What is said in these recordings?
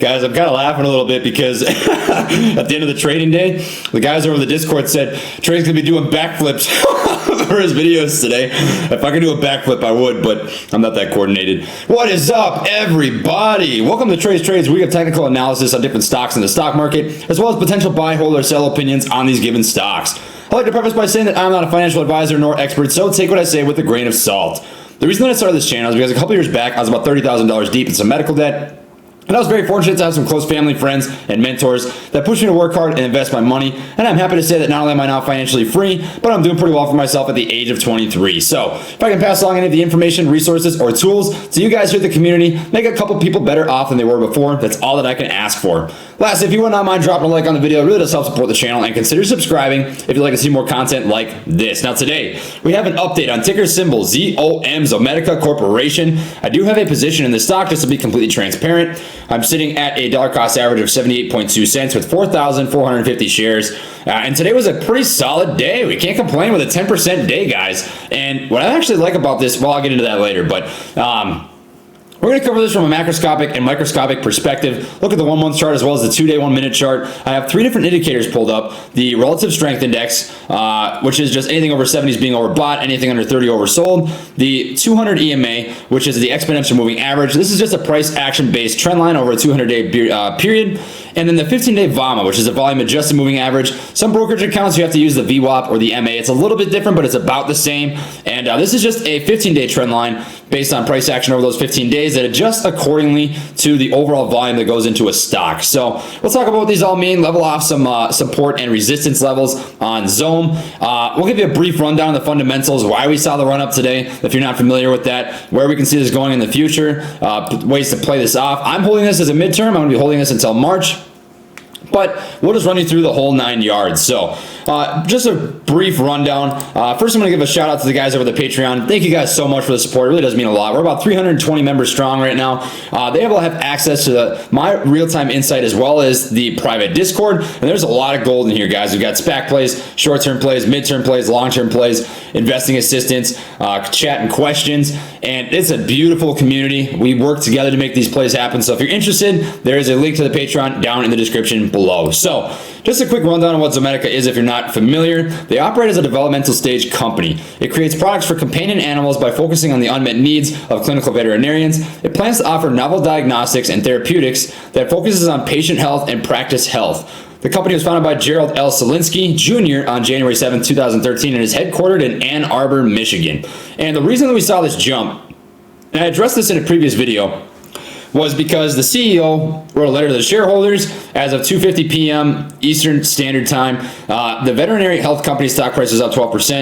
Guys, I'm kind of laughing a little bit because at the end of the trading day, the guys over the Discord said Trey's going to be doing backflips for his videos today. If I could do a backflip, I would, but I'm not that coordinated. What is up, everybody? Welcome to Trey's Trades. We have technical analysis on different stocks in the stock market, as well as potential buy, hold, or sell opinions on these given stocks. I'd like to preface by saying that I'm not a financial advisor nor expert, so take what I say with a grain of salt. The reason that I started this channel is because a couple years back, I was about $30,000 deep in some medical debt. And I was very fortunate to have some close family, friends, and mentors that pushed me to work hard and invest my money. And I'm happy to say that not only am I now financially free, but I'm doing pretty well for myself at the age of 23. So if I can pass along any of the information, resources, or tools to you guys here in the community, make a couple people better off than they were before, that's all that I can ask for. Lastly, if you would not mind dropping a like on the video, it really does help support the channel, and consider subscribing if you'd like to see more content like this. Now today, we have an update on ticker symbol ZOM, Zomedica Corporation. I do have a position in the stock just to be completely transparent. I'm sitting at a dollar cost average of 78.2 cents with 4,450 shares. And today was a pretty solid day. We can't complain with a 10% day, guys. And what I actually like about this, well, I'll get into that later, but we're going to cover this from a macroscopic and microscopic perspective. Look at the 1-month chart as well as the 2-day, 1-minute chart. I have 3 different indicators pulled up. The relative strength index, which is just anything over 70 is being overbought, anything under 30 oversold. The 200 EMA, which is the exponential moving average. This is just a price action based trend line over a 200-day period. And then the 15-day VAMA, which is a volume adjusted moving average. Some brokerage accounts, you have to use the VWAP or the MA. It's a little bit different, but it's about the same. And this is just a 15-day trend line based on price action over those 15 days that adjusts accordingly to the overall volume that goes into a stock. So we'll talk about what these all mean, level off some support and resistance levels on ZOM. We'll give you a brief rundown of the fundamentals, why we saw the run up today, if you're not familiar with that, where we can see this going in the future, ways to play this off. I'm holding this as a midterm. I'm going to be holding this until March. But we'll just run you through the whole 9 yards. So just a brief rundown. First, I'm going to give a shout out to the guys over the Patreon. Thank you guys so much for the support. It really does mean a lot. We're about 320 members strong right now. They will have access to my real-time insight as well as the private Discord. And there's a lot of gold in here, guys. We've got SPAC plays, short-term plays, mid-term plays, long-term plays, investing assistance, chat and questions. And it's a beautiful community. We work together to make these plays happen. So if you're interested, there is a link to the Patreon down in the description below. So just a quick rundown on what Zomedica is if you're not familiar. They operate as a developmental stage company. It creates products for companion animals by focusing on the unmet needs of clinical veterinarians. It plans to offer novel diagnostics and therapeutics that focuses on patient health and practice health. The company was founded by Gerald L. Selinsky Jr. on January 7, 2013 and is headquartered in Ann Arbor, Michigan. And the reason that we saw this jump, and I addressed this in a previous video, was because the CEO wrote a letter to the shareholders as of 2:50 p.m. Eastern Standard Time. The veterinary health company stock price was up 12%.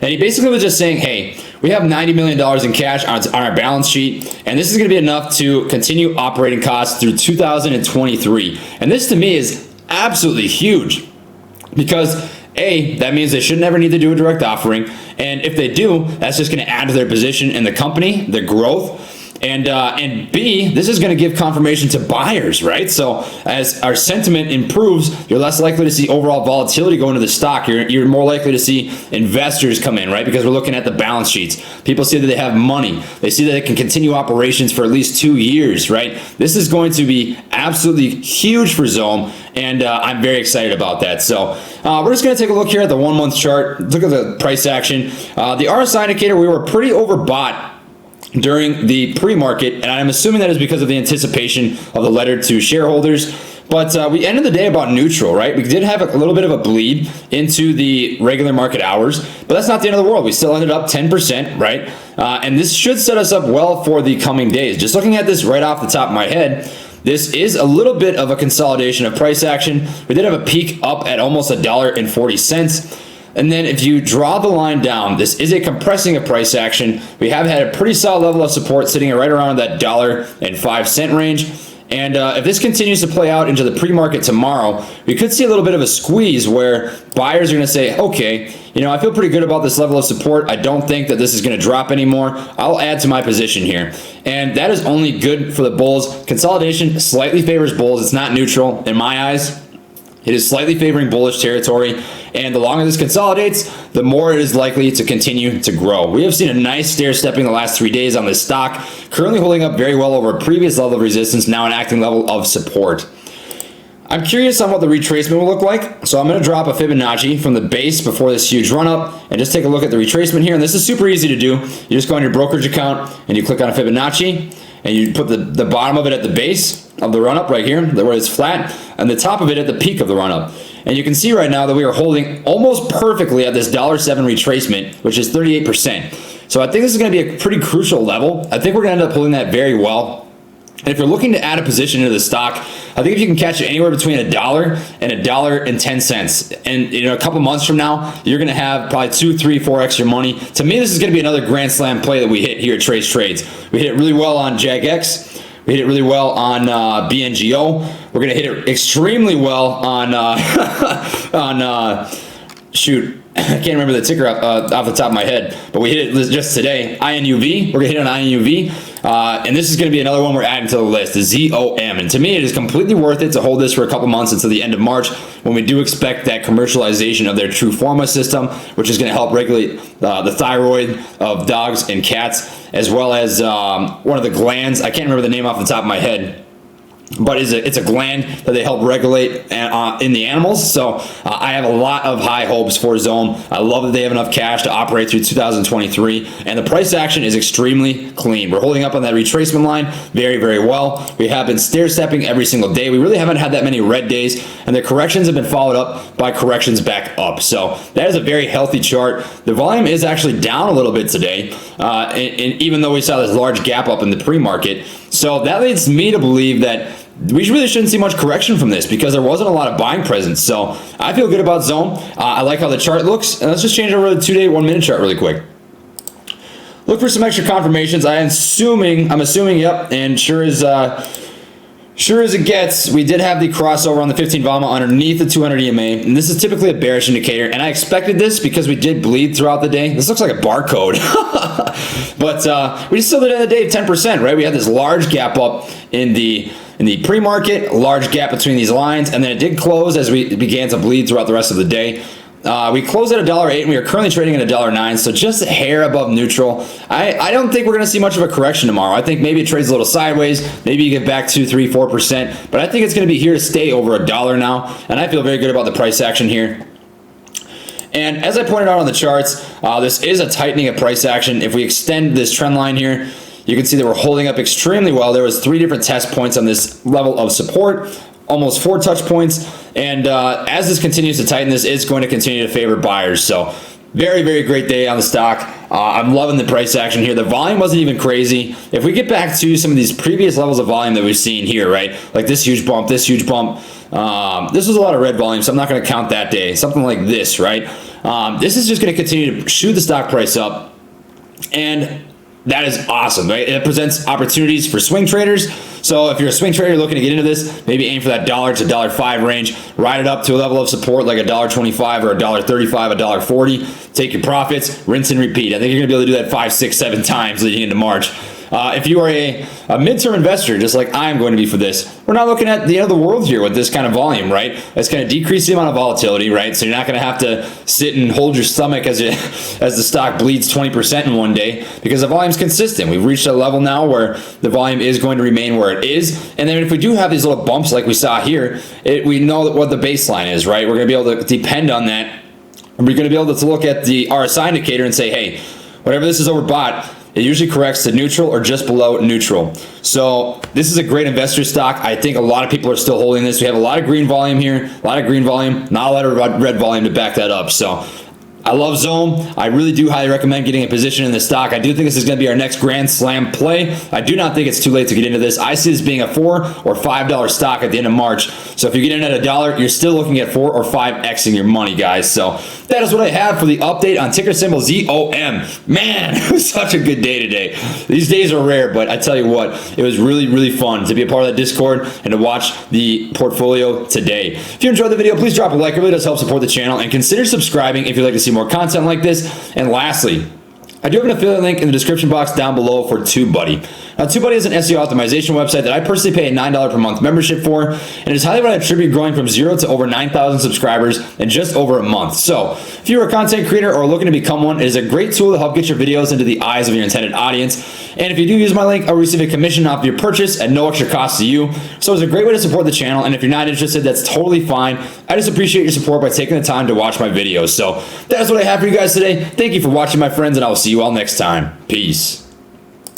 And he basically was just saying, hey, we have $90 million in cash on our balance sheet, and this is going to be enough to continue operating costs through 2023. And this to me is absolutely huge because A, that means they should never need to do a direct offering. And if they do, that's just going to add to their position in the company, the growth. And B, this is going to give confirmation to buyers, right? So as our sentiment improves, you're less likely to see overall volatility go into the stock. You're more likely to see investors come in, right? Because we're looking at the balance sheets. People see that they have money. They see that they can continue operations for at least 2 years, right? This is going to be absolutely huge for ZOM, and I'm very excited about that. So we're just going to take a look here at the 1-month chart. Look at the price action. The RSI indicator, we were pretty overbought during the pre-market, and I'm assuming that is because of the anticipation of the letter to shareholders. But we ended the day about neutral, right? We did have a little bit of a bleed into the regular market hours, but that's not the end of the world. We still ended up 10%, right? And this should set us up well for the coming days. Just looking at this right off the top of my head, this is a little bit of a consolidation of price action. We did have a peak up at almost $1.40. And then if you draw the line down, this is a compressing of price action. We have had a pretty solid level of support sitting right around that $1.05 range. And if this continues to play out into the pre-market tomorrow, we could see a little bit of a squeeze where buyers are going to say, okay, you know, I feel pretty good about this level of support. I don't think that this is going to drop anymore. I'll add to my position here. And that is only good for the bulls. Consolidation slightly favors bulls. It's not neutral in my eyes. It is slightly favoring bullish territory, and the longer this consolidates, the more it is likely to continue to grow. We have seen a nice stair-stepping the last 3 days on this stock, currently holding up very well over a previous level of resistance, now an acting level of support. I'm curious on what the retracement will look like, so I'm going to drop a Fibonacci from the base before this huge run-up, and just take a look at the retracement here, and this is super easy to do. You just go on your brokerage account, and you click on a Fibonacci, and you put the bottom of it at the base of the run-up right here, where it's flat, and the top of it at the peak of the run-up. And you can see right now that we are holding almost perfectly at this $7 retracement, which is 38%. So I think this is going to be a pretty crucial level. I think we're going to end up holding that very well. And if you're looking to add a position into the stock, I think if you can catch it anywhere between $1 and $1.10, and a couple months from now, you're going to have probably 2, 3, 4x your money. To me, this is going to be another grand slam play that we hit here at Trace Trades. We hit it really well on JAGX. We hit it really well on BNGO. We're going to hit it extremely well on, shoot, I can't remember the ticker off the top of my head, but we hit it just today. INUV, we're going to hit it on INUV. And this is going to be another one we're adding to the list, the ZOM. And to me, it is completely worth it to hold this for a couple months until the end of March, when we do expect that commercialization of their True Pharma system, which is going to help regulate the thyroid of dogs and cats, as well as one of the glands. I can't remember the name off the top of my head, but it's a gland that they help regulate in the animals. So I have a lot of high hopes for ZOM. I love that they have enough cash to operate through 2023, and the price action is extremely clean. We're holding up on that retracement line very, very well. We have been stair-stepping every single day. We really haven't had that many red days, and the corrections have been followed up by corrections back up. So that is a very healthy chart. The volume is actually down a little bit today, and even though we saw this large gap up in the pre-market. So that leads me to believe that we really shouldn't see much correction from this, because there wasn't a lot of buying presence. So I feel good about ZOM. I like how the chart looks. And let's just change over to the 2-day, 1-minute chart really quick. Look for some extra confirmations. I'm assuming, yep, and sure as it gets, we did have the crossover on the 15 VAMA underneath the 200 EMA, and this is typically a bearish indicator, and I expected this because we did bleed throughout the day. This looks like a barcode, but we still did end the day 10%, right? We had this large gap up in the pre-market, a large gap between these lines, and then it did close as we began to bleed throughout the rest of the day. We closed at $1.08, and we are currently trading at $1.09, so just a hair above neutral. I don't think we're going to see much of a correction tomorrow. I think maybe it trades a little sideways. Maybe you get back 2, 3, 4%, but I think it's going to be here to stay over $1 now, and I feel very good about the price action here. And as I pointed out on the charts, this is a tightening of price action. If we extend this trend line here, you can see that we're holding up extremely well. There was 3 different test points on this level of support, almost 4 touch points, and as this continues to tighten, this is going to continue to favor buyers. So very, very great day on the stock. I'm loving the price action here. The volume wasn't even crazy. If we get back to some of these previous levels of volume that we've seen here, right, like this huge bump, this was a lot of red volume, so I'm not going to count that day. Something like this, right? This is just going to continue to shoot the stock price up, and that is awesome, right? It presents opportunities for swing traders. So if you're a swing trader looking to get into this, maybe aim for that $1 to $1.05 range, ride it up to a level of support like $1.25 or $1.35, $1.40, take your profits, rinse and repeat. I think you're gonna be able to do that 5, 6, 7 times leading into March. If you are a midterm investor, just like I'm going to be for this, we're not looking at the end of the world here with this kind of volume, right? It's going to decrease the amount of volatility, right? So you're not going to have to sit and hold your stomach as the stock bleeds 20% in one day, because the volume's consistent. We've reached a level now where the volume is going to remain where it is. And then if we do have these little bumps like we saw here, we know what the baseline is, right? We're going to be able to depend on that. We're going to be able to look at the RSI indicator and say, hey, whatever this is overbought, it usually corrects to neutral or just below neutral. So this is a great investor stock. I think a lot of people are still holding this. We have a lot of green volume here, a lot of green volume, not a lot of red volume to back that up. So I love ZOM. I really do highly recommend getting a position in this stock. I do think this is going to be our next grand slam play. I do not think it's too late to get into this. I see this being a $4 or $5 stock at the end of March. So if you get in at $1, you're still looking at 4 or 5xing your money, guys. So that is what I have for the update on ticker symbol ZOM. Man, it was such a good day today. These days are rare, but I tell you what, it was really, really fun to be a part of that Discord and to watch the portfolio today. If you enjoyed the video, please drop a like. It really does help support the channel, and consider subscribing if you'd like to see more content like this. And lastly, I do have an affiliate link in the description box down below for TubeBuddy. Now, TubeBuddy is an SEO optimization website that I personally pay a $9 per month membership for, and it is highly what I attribute growing from 0 to over 9,000 subscribers in just over a month. So, if you're a content creator or looking to become one, it is a great tool to help get your videos into the eyes of your intended audience. And if you do use my link, I'll receive a commission off your purchase at no extra cost to you. So it's a great way to support the channel, and if you're not interested, that's totally fine. I just appreciate your support by taking the time to watch my videos. So that's what I have for you guys today. Thank you for watching, my friends, and I will see you all next time. Peace.